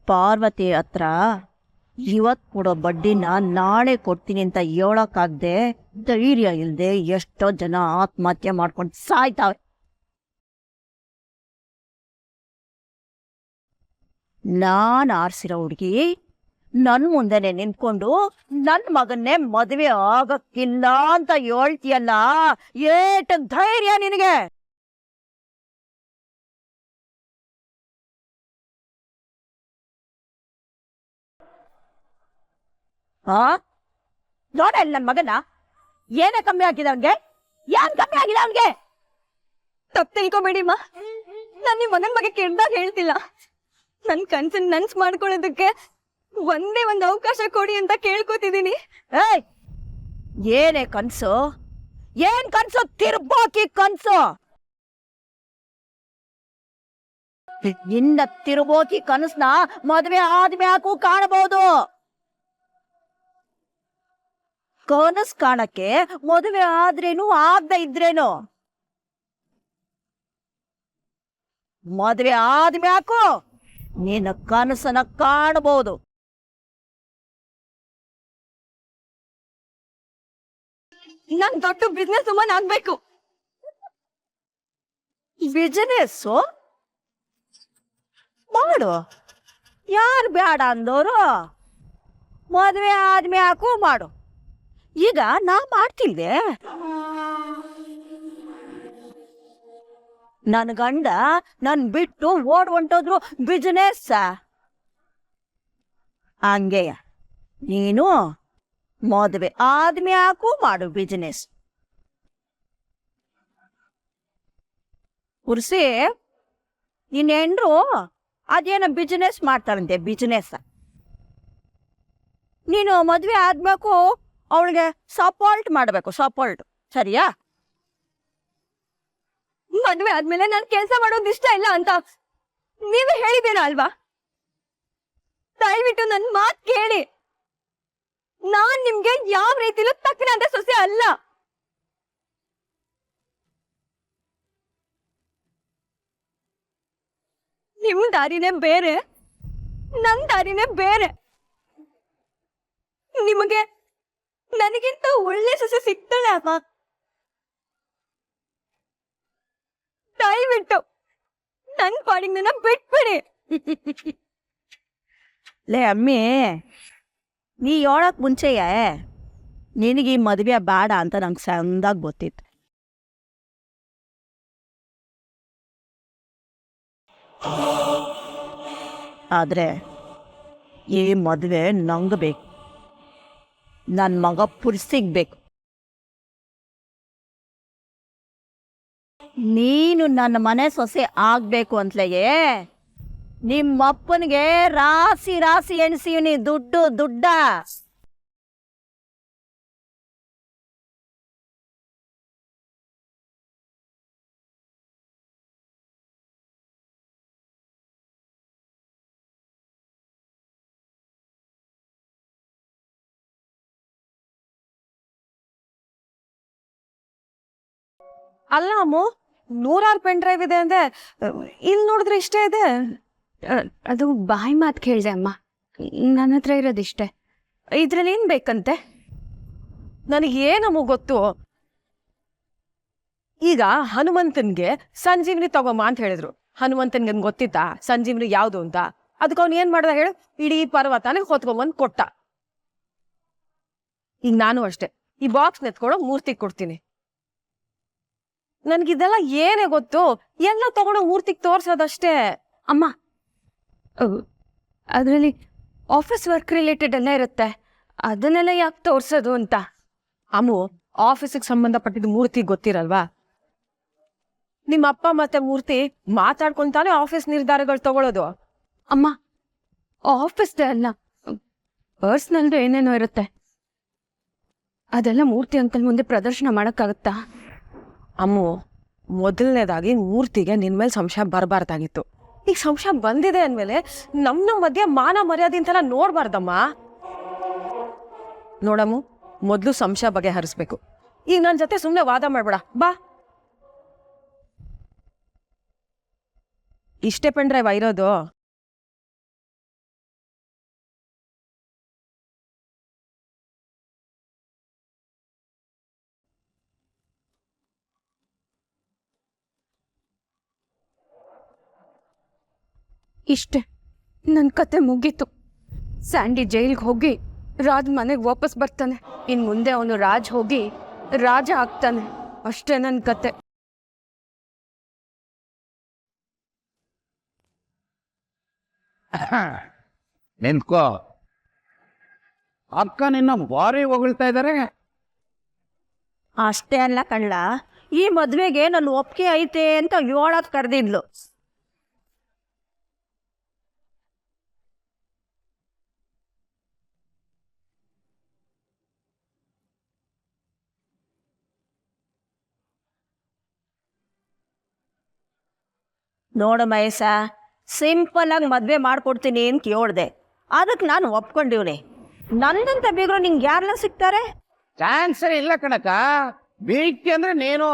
ಪಾರ್ವತಿ ಹತ್ರ ಇವತ್ತು ಕೊಡೋ ಬಡ್ಡಿನ ನಾಳೆ ಕೊಡ್ತೀನಿ ಅಂತ ಹೇಳೋಕ್ಕಾಗದೆ ಧೈರ್ಯ ಇಲ್ಲದೆ ಎಷ್ಟೋ ಜನ ಆತ್ಮಹತ್ಯೆ ಮಾಡ್ಕೊಂಡು ಸಾಯ್ತಾವೆ. ನಾನು ಆರಿಸಿರೋ ಹುಡುಗಿ ನನ್ನ ಮುಂದೆನೆ ನಿಂತ್ಕೊಂಡು ನನ್ನ ಮಗನ್ನೇ ಮದುವೆ ಆಗಕ್ಕಿಲ್ಲ ಅಂತ ಹೇಳ್ತೀಯಲ್ಲ, ಏಟ ಧೈರ್ಯ ನಿನಗೆ? ಆ ನೋಡಲ್ಲ ನನ್ನ ಮಗನ, ಏನೇ ಕಮ್ಮಿ ಆಗಿದೆ ಅವನ್ಗೆ? ಏನ್ ಕಮ್ಮಿ ಆಗಿದೆ ಅವನ್ಗೆ? ತಪ್ಪು ತಿಳ್ಕೊಬೇಡಿಮ್ಮ, ನಾನು ನಿಮ್ಮ ಮಗನ ಬಗ್ಗೆ ಕೆಟ್ಟದಾಗ ಹೇಳ್ತಿಲ್ಲ. ನನ್ನ ಕನ್ಸನ್ ನನ್ಸ್ ಮಾಡ್ಕೊಳ್ಳೋದಕ್ಕೆ ಒಂದೇ ಒಂದು ಅವಕಾಶ ಕೊಡಿ ಅಂತ ಕೇಳ್ಕೊತಿದ್ದೀನಿ. ಏಯ್, ಏನೇ ಕನ್ಸು? ಏನ್ ಕನ್ಸು? ತಿರ್ಬೋಕಿ ಕನ್ಸು. ನಿನ್ನ ತಿರುಬೋಕಿ ಕನಸ್ನ ಮದ್ವೆ ಆದ್ಮ್ಯಾಕು ಕಾಣಬಹುದು. ಕನಸ್ ಕಾಣಕ್ಕೆ ಮದುವೆ ಆದ್ರೇನು ಆಗದೆ ಇದ್ರೇನು, ಮದುವೆ ಆದ್ಮ್ಯಾಕು ನಿನ್ನ ಕನಸನ್ನ ಕಾಣಬಹುದು. ನಾನ್ ದೊಡ್ಡ ಬಿಸ್ನೆಸ್ ವುಮನ್ ಆಗ್ಬೇಕು. ಬಿಸಿನೆಸ್ ಮಾಡು, ಯಾರು ಬೇಡ ಅಂದೋರು? ಮದುವೆ ಆದ್ಮ್ಯಾಕು ಮಾಡು. ಈಗ ನಾ ಮಾಡ್ತಿಲ್ದೆ? ನನ್ನ ಗಂಡ ನನ್ ಬಿಟ್ಟು ಓಡ್ ಹೊಂಟೋದ್ರು ಬಿಸಿನೆಸ್. ಹಂಗೆಯ ನೀನು ಮದುವೆ ಆದ್ಮ್ಯಾಕು ಮಾಡು ಬಿಸಿನೆಸ್. ಉರ್ಸಿ, ನಿನ್ನ ಹೆಂಡ್ರು ಅದೇನೋ ಬಿಸಿನೆಸ್ ಮಾಡ್ತಾರಂತೆ, ಬಿಸಿನೆಸ್. ನೀನು ಮದುವೆ ಆದ್ಮ್ಯಾಕು ಅವಳಿಗೆ ಸಪೋರ್ಟ್ ಮಾಡಬೇಕು, ಸಪೋರ್ಟ್. ಸರಿಯಾ? ಮದ್ವೆ ಆದ್ಮೇಲೆ ನಾನ್ ಕೆಲ್ಸ ಮಾಡೋದು ಇಷ್ಟ ಇಲ್ಲ ಅಂತ ನೀವೇ ಹೇಳಿದ್ದೀರಾ ಅಲ್ವಾ? ದಯವಿಟ್ಟು ನನ್ ಮಾತ್ ಕೇಳಿ. ನಾನ್ ನಿಮ್ಗೆ ಯಾವ ರೀತಿಲೂ ತಕ್ಕನಾದ ಸೊಸೆ ಅಲ್ಲ. ನಿಮ್ ದಾರಿನೇ ಬೇರೆ, ನನ್ ದಾರಿನೇ ಬೇರೆ. ನಿಮಗೆ ನನಗಿಂತ ಒಳ್ಳೆ ಸೊಸೆ ಸಿಗ್ತಾಳೆ ಅಮ್ಮ. ದಯವಿಟ್ಟು ನನ್ ಪಾಡಿಗೆ ನನ್ನ ಬಿಟ್ಬಿಡಿ. ಲೇ ಅಮ್ಮಿ, ನೀ ಹೇಳಕ್ ಮುಂಚೆಯೇ ನಿನಗೆ ಈ ಮದುವೆ ಬೇಡ ಅಂತ ನಂಗೆ ಸಂದಾಗ ಗೊತ್ತಿತ್ತು. ಆದ್ರೆ ಈ ಮದುವೆ ನಂಗೆ ಬೇಕು, ನನ್ನ ಮಗ ಪುರ್ಸಿಗ್ಬೇಕು. ನೀನು ನನ್ನ ಮನೆ ಸೊಸೆ ಆಗ್ಬೇಕು ಅಂತಲೇ ನಿಮ್ಮಪ್ಪನಿಗೆ ರಾಸಿ ರಾಸಿ ಎಣಿಸೀನಿ ದುಡ್ಡು ದುಡ್ಡ. ಅಲ್ಲ ಅಮ್ಮು, 100 ಪೆನ್ ಡ್ರೈವ್ ಇದೆ ಅಂದ್ರೆ ಇಲ್ಲಿ ನೋಡಿದ್ರೆ ಇಷ್ಟೇ ಇದೆ. ಅದು ಬಾಯಿ ಮಾತು ಕೇಳಿದೆ ಅಮ್ಮ, ನನ್ನ ಹತ್ರ ಇರೋದಿಷ್ಟೇ. ಇದ್ರಲ್ಲಿ ಏನ್ ಬೇಕಂತೆ? ನನಗೇನಮ್ಮ ಗೊತ್ತು. ಈಗ ಹನುಮಂತನ್ಗೆ ಸಂಜೀವನಿ ತಗೋಮ್ಮ ಅಂತ ಹೇಳಿದ್ರು. ಹನುಮಂತನ್ಗೆ ಗೊತ್ತಿತ್ತಾ ಸಂಜೀವನಿ ಯಾವ್ದು ಅಂತ? ಅದಕ್ಕೆ ಅವ್ನು ಏನ್ ಮಾಡ್ದ ಹೇಳು? ಇಡೀ ಪರ್ವತನ ಹೊತ್ಕೊಂಬಂದ್ ಕೊಟ್ಟ. ಈಗ ನಾನು ಅಷ್ಟೇ ಈ ಬಾಕ್ಸ್ ನೆತ್ಕೊಂಡು ಮೂರ್ತಿ ಕೊಡ್ತೀನಿ. ನನ್ಗಿದೆಲ್ಲ ಏನೇ ಗೊತ್ತು? ಎಲ್ಲ ತಗೊಂಡು ಮೂರ್ತಿಗೆ ತೋರ್ಸೋದಷ್ಟೇ. ಅಮ್ಮ, ಅದರಲ್ಲಿ ಆಫೀಸ್ ವರ್ಕ್ ರಿಲೇಟೆಡ್ ಎಲ್ಲ ಇರುತ್ತೆ, ಅದನ್ನೆಲ್ಲ ಯಾಕೆ ತೋರ್ಸೋದು ಅಂತ. ಅಮ್ಮು, ಆಫೀಸಿಗೆ ಸಂಬಂಧಪಟ್ಟಿದ್ದು ಮೂರ್ತಿ ಗೊತ್ತಿರಲ್ವಾ? ನಿಮ್ಮ ಅಪ್ಪ ಮತ್ತೆ ಮೂರ್ತಿ ಮಾತಾಡ್ಕೊಂತಾನೆ ಆಫೀಸ್ ನಿರ್ಧಾರಗಳು ತಗೊಳ್ಳೋದು. ಅಮ್ಮ, ಆಫೀಸ್ದೇ ಅಲ್ಲ, ಪರ್ಸ್ನಲ್ದು ಏನೇನೋ ಇರುತ್ತೆ, ಅದೆಲ್ಲ ಮೂರ್ತಿ ಅಂಕಲ್ ಮುಂದೆ ಪ್ರದರ್ಶನ ಮಾಡೋಕ್ಕಾಗತ್ತಾ? ಅಮ್ಮು, ಮೊದಲನೇದಾಗಿ ಮೂರ್ತಿಗೆ ನಿನ್ ಮೇಲೆ ಸಂಶಯ ಬರಬಾರ್ದಾಗಿತ್ತು. ಈಗ ಸಂಶಯ ಬಂದಿದೆ ಅಂದ್ಮೇಲೆ ನಮ್ಮ ಮಧ್ಯೆ ಮಾನ ಮರ್ಯಾದೆ ಅಂತೆಲ್ಲ ನೋಡ್ಬಾರ್ದಮ್ಮ. ನೋಡಮ್ಮು, ಮೊದಲು ಸಂಶಯ ಬಗೆಹರಿಸ್ಬೇಕು. ಈಗ ನನ್ನ ಜೊತೆ ಸುಮ್ಮನೆ ವಾದ ಮಾಡ್ಬೇಡ, ಬಾ. ಇಷ್ಟೇ ಪೆನ್ ಡ್ರೈವ್ ಇರೋದು? ಇಷ್ಟೇ, ನನ್ನ ಕತೆ ಮುಗೀತು. ಸ್ಯಾಂಡಿ ಜೈಲ್ಗೆ ಹೋಗಿ ರಾಜ್ ಮನೆಗೆ ವಾಪಸ್ ಬರ್ತಾನೆ. ಇನ್ನು ಮುಂದೆ ಅವನು ರಾಜ್ ಹೋಗಿ ರಾಜ ಆಗ್ತಾನೆ. ಅಷ್ಟೇ ನನ್ನ ಕತೆ. ನಿಂತ್ಕೋ. ಅಕ್ಕ ನಿನ್ನ ಭಾರಿ ಹೊಗಳ್ತಾ ಇದ್ದಾರೆ. ಅಷ್ಟೇ ಅಲ್ಲ ಕಳ್ಳ, ಈ ಮದ್ವೆಗೆ ನನ್ನ ಒಪ್ಪಿಗೆ ಐತೆ ಅಂತ ಹೇಳಕ್ ಕರೆದಿದ್ಲು. ನೋಡು ಮಹೇಶ, ಸಿಂಪಲ್ ಆಗಿ ಮದ್ವೆ ಮಾಡ್ಕೊಡ್ತೀನಿ ಅಂತ ಕೇಳ್ದೆ, ಅದಕ್ಕೆ ನಾನು ಒಪ್ಕೊಂಡಿವ್ನಿ. ನಂದಂತ ಬೀಗರು ನಿಂಗೆ ಯಾರೆಲ್ಲ ಸಿಗ್ತಾರೆ? ಚಾನ್ಸರ್ ಇಲ್ಲ ಕಣಕ್ಕ. ಬೀಗ್ತಿ ಅಂದ್ರೆ ನೀನು.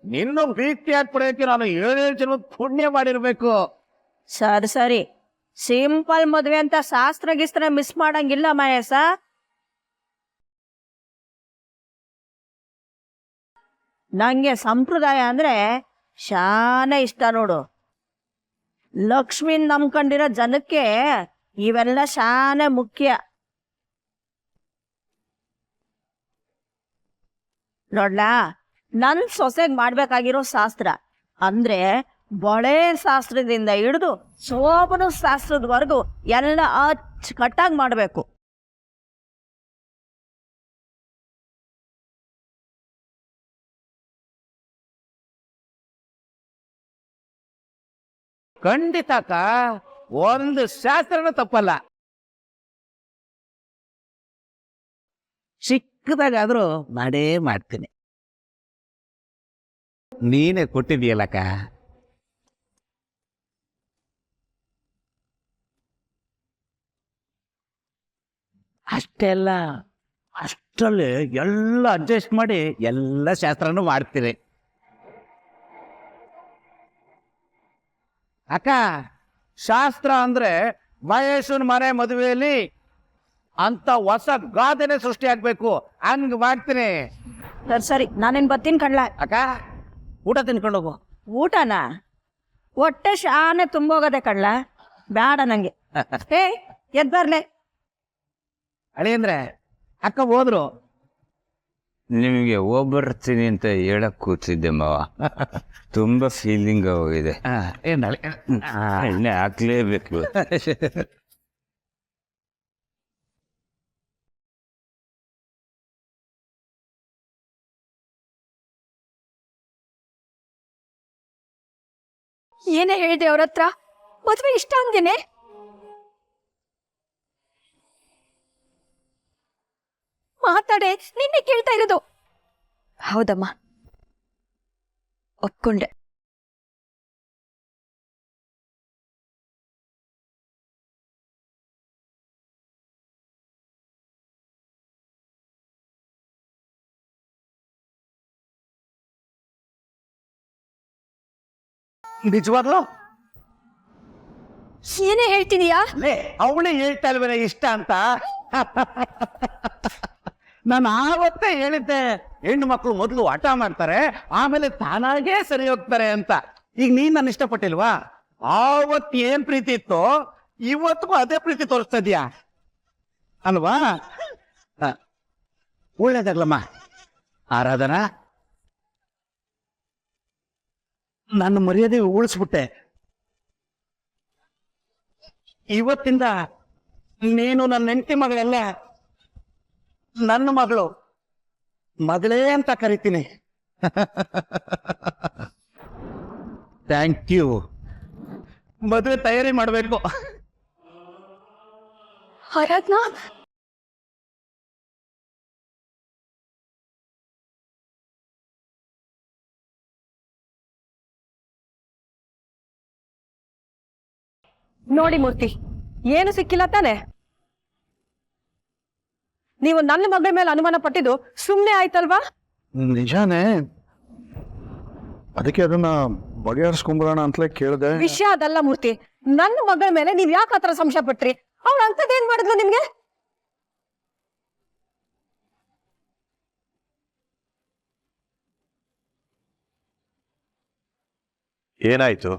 ನಿನ್ನ ಬೀಗ್ತಿ ಹಾಕ್ಬಿಡೋಕೆ ನಾನು 7 ಜನ ಪುಣ್ಯ ಮಾಡಿರ್ಬೇಕು. ಸರಿ ಸರಿ, ಸಿಂಪಲ್ ಮದ್ವೆ ಅಂತ ಶಾಸ್ತ್ರ ಗಿಸ್ತ್ರ ಮಿಸ್ ಮಾಡಂಗಿಲ್ಲ ಮಹೇಶ. ನಂಗೆ ಸಂಪ್ರದಾಯ ಅಂದ್ರೆ ಶಾನೆ ಇಷ್ಟ ನೋಡು. ಲಕ್ಷ್ಮಿನ್ ನಂಬ್ಕೊಂಡಿರೋ ಜನಕ್ಕೆ ಇವೆಲ್ಲ ಶಾನೆ ಮುಖ್ಯ. ನೋಡ್ಲಾ, ನನ್ ಸೊಸೆಗ್ ಮಾಡ್ಬೇಕಾಗಿರೋ ಶಾಸ್ತ್ರ ಅಂದ್ರೆ ಬಳೆ ಶಾಸ್ತ್ರದಿಂದ ಹಿಡಿದು ಶೋಭನ ಶಾಸ್ತ್ರದವರೆಗೂ ಎಲ್ಲ ಅಚ್ಚುಕಟ್ಟಾಗಿ ಮಾಡಬೇಕು. ಖಂಡಿತ ಅಕ್ಕ, ಒಂದು ಶಾಸ್ತ್ರನೂ ತಪ್ಪಲ್ಲ. ಚಿಕ್ಕದಾಗಾದ್ರೂ ಮಾಡೇ ಮಾಡ್ತೀನಿ. ನೀನೇ ಕೊಟ್ಟಿದೀಯಲ್ಲಕ್ಕ. ಅಷ್ಟೇ ಅಲ್ಲ, ಅಷ್ಟರಲ್ಲಿ ಎಲ್ಲ ಅಡ್ಜಸ್ಟ್ ಮಾಡಿ ಎಲ್ಲ ಶಾಸ್ತ್ರನೂ ಮಾಡ್ತೀನಿ. ಅಕ್ಕ, ಶಾಸ್ತ್ರ ಅಂದ್ರೆ ಮಹೇಶನ್ ಮನೆ ಮದುವೆಯಲ್ಲಿ ಅಂತ ಹೊಸ ಗಾದೆನೆ ಸೃಷ್ಟಿ ಆಗ್ಬೇಕು, ಹಂಗ್ ಮಾಡ್ತೀನಿ. ಸರಿ ಸರಿ, ನಾನೇನ್ ಬರ್ತೀನಿ ಕಣ್ಲ. ಅಕ್ಕ, ಊಟ ತಿನ್ಕೊಂಡು ಹೋಗು. ಊಟನ ಹೊಟ್ಟೆ ಶಾನೆ ತುಂಬೋಗದೆ ಕಣ್ಲ, ಬೇಡ ನಂಗೆ. ಏ ಎದ್ ಬರ್ಲೆ. ಅಳಿ ಅಂದ್ರೆ ಅಕ್ಕ ಹೋದ್ರು. ನಿಮಗೆ ಹೋಗ್ಬರ್ತೀನಿ ಅಂತ ಹೇಳಕ್ ಕೂತಿದ್ದೆ ಮಾವ. ತುಂಬಾ ಫೀಲಿಂಗ್ ಆಗೋಗಿದೆ. ಏನ್ ಅಳಿ? ಎಣ್ಣೆ ಹಾಕ್ಲೇಬೇಕು. ಏನೇ ಹೇಳಿದೆ ಅವ್ರ ಹತ್ರ? ಮದ್ವೆ ಇಷ್ಟ ಅಂದೇನೆ. ಮಾತಾಡೆ, ನಿನ್ನೆ ಕೇಳ್ತಾ ಇರೋದು. ಹೌದಮ್ಮ, ಒಪ್ಕೊಂಡೆ. ನಿಜವಾಗ್ಲು ಏನೇ ಹೇಳ್ತಿದೀಯಾ? ಅವಳೇ ಹೇಳ್ತಾ ಇಲ್ವೇನೆ ಇಷ್ಟ ಅಂತ. ನಾನು ಆವತ್ತೇ ಹೇಳಿದ್ದೆ, ಹೆಣ್ಣು ಮಕ್ಕಳು ಮೊದಲು ಹಠ ಮಾಡ್ತಾರೆ, ಆಮೇಲೆ ತಾನಾಗೇ ಸರಿ ಹೋಗ್ತಾರೆ ಅಂತ. ಈಗ ನೀನ್ ನನ್ನ ಇಷ್ಟಪಟ್ಟಿಲ್ವಾ? ಆವತ್ತು ಏನ್ ಪ್ರೀತಿ ಇತ್ತೋ ಇವತ್ತಿಗೂ ಅದೇ ಪ್ರೀತಿ ತೋರಿಸ್ತಾ ಇದೀಯಾ ಅಲ್ವಾ? ಒಳ್ಳೇದಾಗ್ಲಮ್ಮ. ಆರಾಧನಾ, ನನ್ನ ಮರ್ಯಾದೆ ಉಳಿಸ್ಬಿಟ್ಟೆ. ಇವತ್ತಿಂದ ನೀನು ನನ್ನ ಹೆಂಡತಿ ಮಗಳೆಲ್ಲ ನನ್ನ ಮಗಳು, ಮಗಳೇ ಅಂತ ಕರಿತೀನಿ. Thank you. ಮದುವೆ ತಯಾರಿ ಮಾಡಬೇಕು. ಆರಾಧ್ನಾ, ನೋಡಿ ಮೂರ್ತಿ, ಏನು ಸಿಕ್ಕಿಲ್ಲ ತಾನೆ? ನೀವು ನನ್ನ ಮಗಳ ಮೇಲೆ ಅನುಮಾನ ಪಟ್ಟಿದ್ದು ಸುಮ್ಮನೆ ಆಯ್ತಲ್ವಾ? ನಿಜಾನೇ, ಅದಕ್ಕೆ ಅದನ್ನ ಬಗೆಹರಿಸ್ಕೊಂಬರೋಣ ಅಂತಲೇ ಕೇಳಿದೆ. ವಿಷಯ ಅದಲ್ಲ ಮೂರ್ತಿ, ನನ್ನ ಮಗಳ ಮೇಲೆ ನೀವ್ ಯಾಕೆ ಆತರ ಸಂಶಯ ಪಟ್ರಿ? ಅವ್ಳು ಅಂತದೇನ್ ಮಾಡಿದ್ಲು ನಿಮ್ಗೆ? ಏನಾಯ್ತು?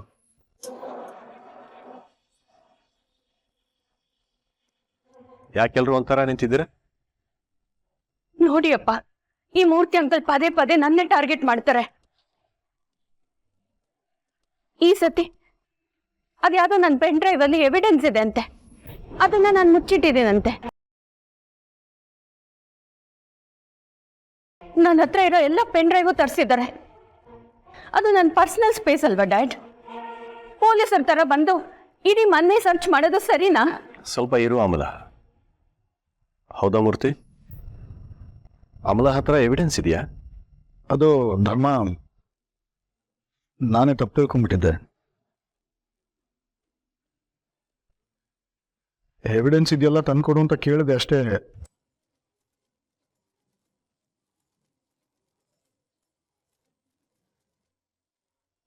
ಯಾಕೆಲ್ರು ಒಂಥರ ನಿಂತಿದ್ದೀರಾ? ನೋಡಿ ಅಪ್ಪ, ಈ ಮೂರ್ತಿ ಅಂಕಲ್ ಪದೇ ಪದೇ ನನ್ನೇ ಟಾರ್ಗೆಟ್ ಮಾಡ್ತಾರೆ. ಈ ಸತಿ ಅದ್ಯಾವುದೋ ನನ್ನ ಪೆನ್ ಡ್ರೈವ್ ಅಲ್ಲಿ ಎವಿಡೆನ್ಸ್ ಇದೆ ಅಂತೆ, ಅದನ್ನ ನಾನು ಮುಚ್ಚಿಟ್ಟಿದ್ದೀನಂತೆ. ನನ್ನ ಹತ್ರ ಇರೋ ಎಲ್ಲ ಪೆನ್ ಡ್ರೈವು ತರಿಸಿದ್ದಾರೆ. ಅದು ನನ್ನ ಪರ್ಸನಲ್ ಸ್ಪೇಸ್ ಅಲ್ವಾ ಡ್ಯಾಡ್? ಪೊಲೀಸರ ತರ ಬಂದು ಇಡೀ ಮನೆ ಸರ್ಚ್ ಮಾಡೋದು ಸರಿನಾ? ಸ್ವಲ್ಪ ಇರು ಅಮಲ. ಹೌದಾ ಮೂರ್ತಿ, ಅಮಲ ಹತ್ರ ಎವಿಡೆನ್ಸ್ ಇದೆಯಾ? ಅದು ಧರ್ಮ, ನಾನೇ ತಪ್ಪು ತಿಳ್ಕೊಂಡ್ಬಿಟ್ಟಿದ್ದೆ. ಎವಿಡೆನ್ಸ್ ಇದೆಯಲ್ಲ ತಂದ್ಕೊಡು ಅಂತ ಕೇಳಿದೆ ಅಷ್ಟೇ.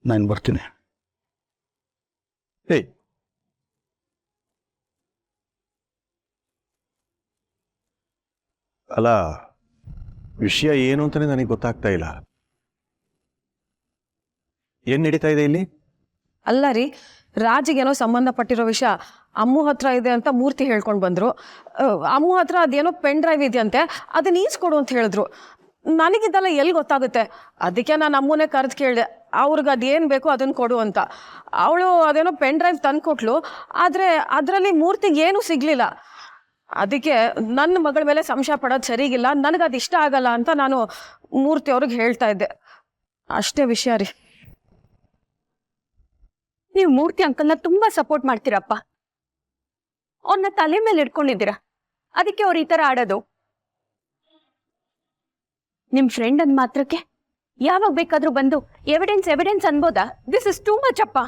ನಾನು ಬರ್ತೀನಿ. ಏಯ್, ಅಲ್ಲ, ವಿಷಯ ಏನು ಅಂತಾನೆ ನನಗೆ ಗೊತ್ತಾಗ್ತಾ ಇಲ್ಲ. ಏನ್ ನಡೀತಾ ಇದೆ ಇಲ್ಲಿ? ಅಲ್ಲ ರೀ, ರಾಜಿಗೇನೋ ಸಂಬಂಧಪಟ್ಟಿರೋ ವಿಷಯ ಅಮ್ಮು ಹತ್ರ ಇದೆ ಅಂತ ಮೂರ್ತಿ ಹೇಳ್ಕೊಂಡು ಬಂದ್ರು. ಅಮ್ಮು ಹತ್ರ ಅದೇನೋ ಪೆನ್ ಡ್ರೈವ್ ಇದೆಯಂತೆ, ಅದನ್ನ ಈಸ್ಕೊಡು ಅಂತ ಹೇಳಿದ್ರು. ನನಗಿದೆಲ್ಲ ಎಲ್ಲಿ ಗೊತ್ತಾಗುತ್ತೆ? ಅದಕ್ಕೆ ನಾನು ಅಮ್ಮನೇ ಕರೆದು ಕೇಳಿದೆ, ಅವ್ರಿಗೆ ಅದೇನು ಬೇಕೋ ಅದನ್ನು ಕೊಡು ಅಂತ. ಅವಳು ಅದೇನೋ ಪೆನ್ ಡ್ರೈವ್ ತಂದು ಕೊಟ್ಲು, ಆದರೆ ಅದರಲ್ಲಿ ಮೂರ್ತಿಗೆ ಏನೂ ಸಿಗಲಿಲ್ಲ. ಅದಕ್ಕೆ ನನ್ನ ಮಗಳ ಮೇಲೆ ಸಂಶಯ ಪಡೋದು ಸರಿಗಿಲ್ಲ, ನನಗದು ಇಷ್ಟ ಆಗಲ್ಲ ಅಂತ ನಾನು ಮೂರ್ತಿ ಅವ್ರಿಗೆ ಹೇಳ್ತಾ ಇದ್ದೆ. ಅಷ್ಟೇ ವಿಷಯ ರೀ. ನೀವು ಮೂರ್ತಿ ಅಂಕಲ್ನ ತುಂಬಾ ಸಪೋರ್ಟ್ ಮಾಡ್ತೀರಪ್ಪ. ಅವ್ರನ್ನ ತಲೆ ಮೇಲೆ ಇಟ್ಕೊಂಡಿದ್ದೀರಾ, ಅದಕ್ಕೆ ಅವ್ರು ಈ ತರ ಆಡೋದು. ನಿಮ್ ಫ್ರೆಂಡ್ ಅಂದ್ ಮಾತ್ರಕ್ಕೆ ಯಾವಾಗ ಬೇಕಾದ್ರೂ ಬಂದು ಎವಿಡೆನ್ಸ್ ಎವಿಡೆನ್ಸ್ ಅನ್ಬೋದಾ? ದಿಸ್ ಇಸ್ ಟೂ ಮಚ್ ಅಪ್ಪ.